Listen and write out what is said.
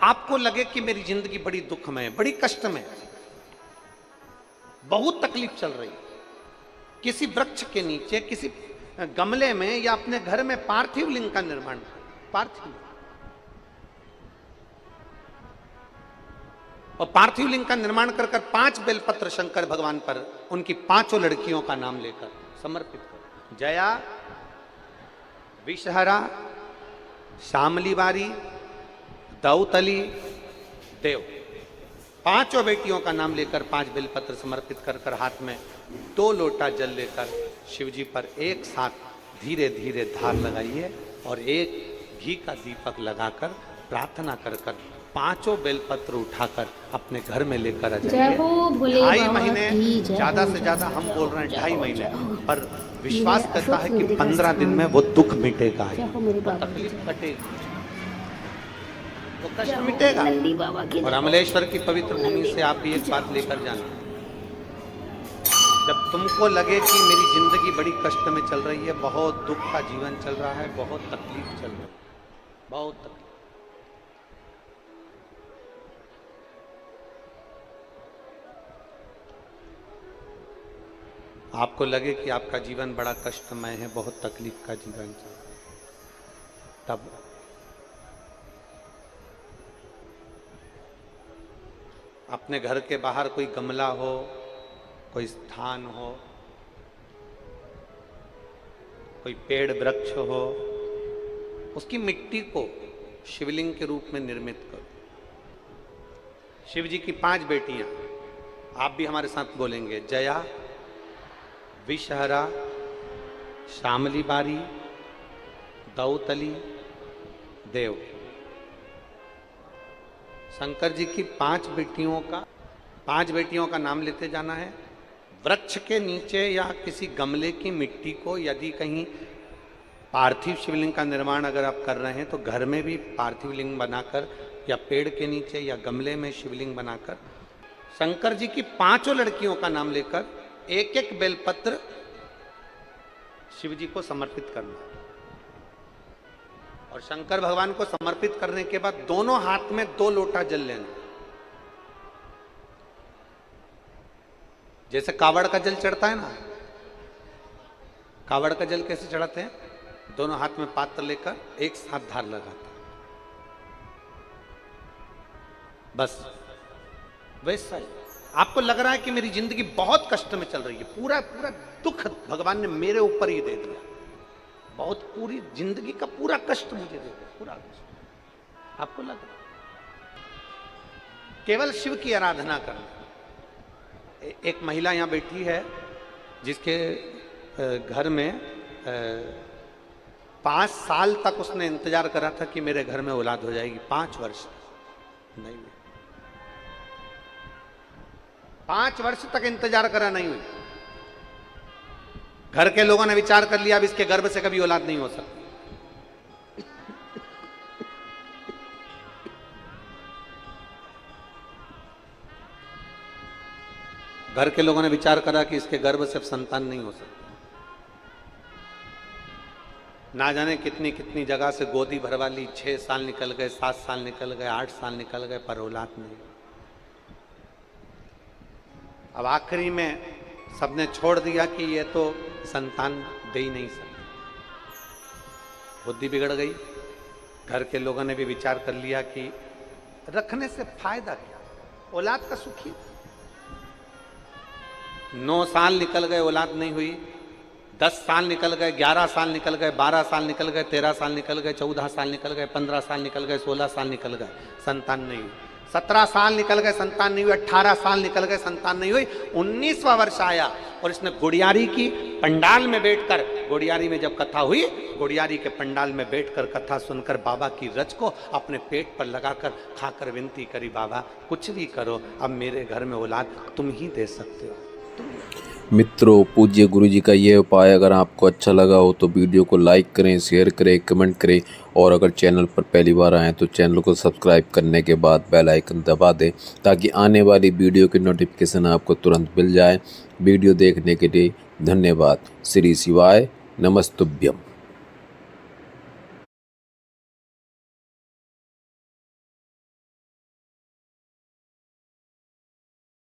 आपको लगे कि मेरी जिंदगी बड़ी दुख में है, बड़ी कष्ट में है, बहुत तकलीफ चल रही है, किसी वृक्ष के नीचे, किसी गमले में या अपने घर में पार्थिव लिंग का निर्माण, पार्थिव, और पार्थिव लिंग का निर्माण कर 5 बेलपत्र शंकर भगवान पर उनकी 5 लड़कियों का नाम लेकर समर्पित करो। जया, विषहरा, शामली बारी, दौतली, देव, 5 बेटियों का नाम लेकर 5 बेलपत्र समर्पित कर हाथ में 2 लोटा जल लेकर शिव जी पर एक साथ धीरे धीरे धार लगाइए और एक घी का दीपक लगाकर प्रार्थना कर 5 बेलपत्र उठाकर अपने घर में लेकर आ जाइए। 2.5 महीने, ज्यादा से ज्यादा हम बोल रहे हैं 2.5 महीने, पर विश्वास करता है कि 15 दिन में वो दुख मिटेगा, वो तकलीफ कटेगी, वो कष्ट मिटेगा। और अमलेश्वर की पवित्र भूमि से आप भी एक बात लेकर जाना, जब तुमको लगे कि मेरी जिंदगी बड़ी कष्ट में चल रही है, बहुत दुख का जीवन चल रहा है, बहुत तकलीफ चल रही है, बहुत तकलीफ, आपको लगे कि आपका जीवन बड़ा कष्टमय है, बहुत तकलीफ का जीवन चल रहा है, तब अपने घर के बाहर कोई गमला हो, कोई स्थान हो, कोई पेड़ वृक्ष हो, उसकी मिट्टी को शिवलिंग के रूप में निर्मित करो। शिव जी की 5 बेटियां, आप भी हमारे साथ बोलेंगे, जया, विषहरा, शामली बारी, दौतली, देव। शंकर जी की 5 बेटियों का नाम लेते जाना है। वृक्ष के नीचे या किसी गमले की मिट्टी को, यदि कहीं पार्थिव शिवलिंग का निर्माण अगर आप कर रहे हैं तो घर में भी पार्थिव लिंग बनाकर या पेड़ के नीचे या गमले में शिवलिंग बनाकर शंकर जी की 5 लड़कियों का नाम लेकर एक एक बेलपत्र शिव जी को समर्पित करना। और शंकर भगवान को समर्पित करने के बाद दोनों हाथ में 2 लोटा जल लेना। जैसे कावड़ का जल चढ़ता है ना, कावड़ का जल कैसे चढ़ाते हैं, दोनों हाथ में पात्र लेकर एक साथ धार लगाते हैं, बस वैसा ही। आपको लग रहा है कि मेरी जिंदगी बहुत कष्ट में चल रही है, पूरा पूरा दुख भगवान ने मेरे ऊपर ही दे दिया, बहुत पूरी जिंदगी का पूरा कष्ट मुझे दे दिया, पूरा कष्ट। आपको लग रहा केवल शिव की आराधना करना। एक महिला यहां बैठी है जिसके घर में 5 साल तक उसने इंतजार करा था कि मेरे घर में औलाद हो जाएगी, 5 वर्ष नहीं हुई, 5 वर्ष तक इंतजार करा, नहीं हुई। घर के लोगों ने विचार कर लिया अब इसके गर्भ से कभी औलाद नहीं हो सकती। घर के लोगों ने विचार करा कि इसके गर्भ से संतान नहीं हो सकती। ना जाने कितनी कितनी जगह से गोदी भरवा ली, 6 साल निकल गए, 7 साल निकल गए, 8 साल निकल गए, पर औलाद नहीं। अब आखिरी में सबने छोड़ दिया कि ये तो संतान दे ही नहीं सकते, बुद्धि बिगड़ गई। घर के लोगों ने भी विचार कर लिया कि रखने से फायदा क्या, औलाद का सुखी। 9 साल निकल गए, औलाद नहीं हुई, 10 साल निकल गए, 11 साल निकल गए, 12 साल निकल गए, 13 साल निकल गए, 14 साल निकल गए, 15 साल निकल गए, 16 साल निकल गए, संतान नहीं हुई। 17 साल निकल गए, संतान नहीं हुई। 18 साल निकल गए, संतान नहीं हुई। 19वां वर्ष आया और इसने गुड़ियारी की पंडाल में बैठकर, गुड़ियारी में जब कथा हुई, गुड़ियारी के पंडाल में बैठकर कथा सुनकर बाबा की रच को अपने पेट पर लगाकर खाकर विनती करी, बाबा कुछ भी करो, अब मेरे घर में औलाद तुम ही दे सकते हो। मित्रों, पूज्य गुरु जी का ये उपाय अगर आपको अच्छा लगा हो तो वीडियो को लाइक करें, शेयर करें, कमेंट करें, और अगर चैनल पर पहली बार आएँ तो चैनल को सब्सक्राइब करने के बाद बेल आइकन दबा दें ताकि आने वाली वीडियो की नोटिफिकेशन आपको तुरंत मिल जाए। वीडियो देखने के लिए धन्यवाद। श्री शिवाय नमस्तुभ्यम।